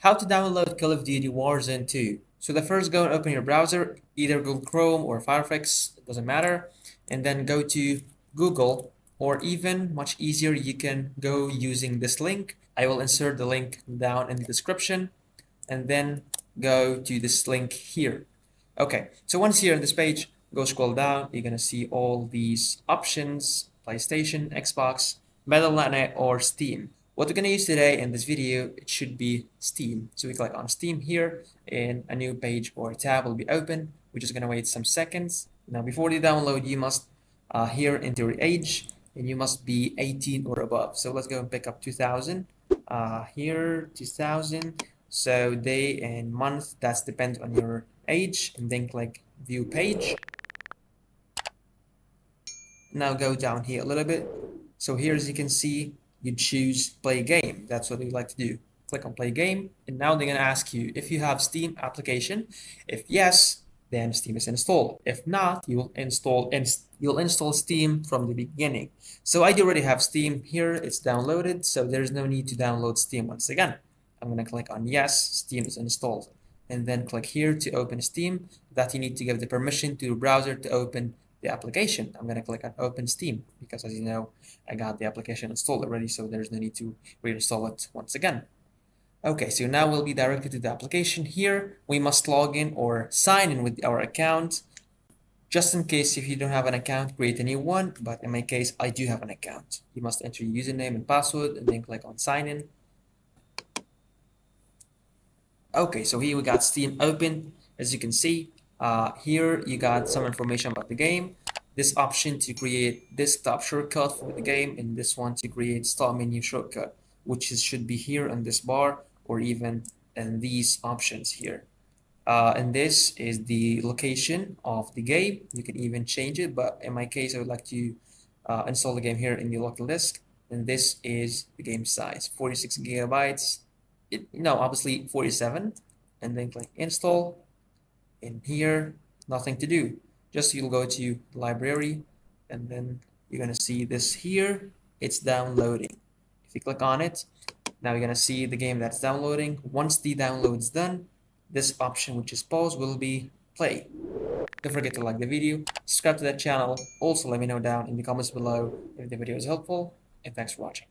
How to download Call of Duty Warzone 2. So the first, go and open your browser, either Google Chrome or Firefox, it doesn't matter, and then go to Google, or even much easier, you can go using this link. I will insert the link down in the description, and then go to this link here. Okay, so once you're on this page, go scroll down, you're gonna see all these options: PlayStation, Xbox, Battle.net, or Steam. What we're gonna use today in this video, it should be Steam. So we click on Steam here, and a new page or tab will be open. We're just gonna wait some seconds. Now before you download, you must here enter your age, and you must be 18 or above. So let's go and pick up 2000. Here 2000. So day and month, that's depends on your age, and then click view page. Now go down here a little bit. So here, as you can see, you choose play game. That's what we like to do. Click on play game, and now they're gonna ask you if you have Steam application. If yes, then Steam is installed. If not, you'll install Steam from the beginning. So I already have Steam here, it's downloaded, so there's no need to download Steam once again. I'm gonna click on yes, Steam is installed, and then click here to open Steam. That you need to give the permission to your browser to open the application. I'm gonna click on open Steam because, as you know, I got the application installed already, so there's no need to reinstall it once again. Okay, so now we'll be directed to the application. Here we must log in or sign in with our account. Just in case if you don't have an account, create a new one, but in my case I do have an account. You must enter your username and password, and then click on sign in. Okay, so here we got Steam open. As you can see, here you got some information about the game. This option to create desktop shortcut for the game, and this one to create start menu shortcut, which should be here on this bar, or even in these options here. And this is the location of the game. You can even change it, but in my case I would like to install the game here in the local disk. And this is the game size, 46 gigabytes. Obviously 47, and then click install. In here, nothing to do, just you'll go to library, and then you're gonna see this here, it's downloading. If you click on it, now you're gonna see the game that's downloading. Once the download is done, this option, which is pause, will be play. Don't forget to like the video, subscribe to that channel. Also let me know down in the comments below if the video is helpful, and thanks for watching.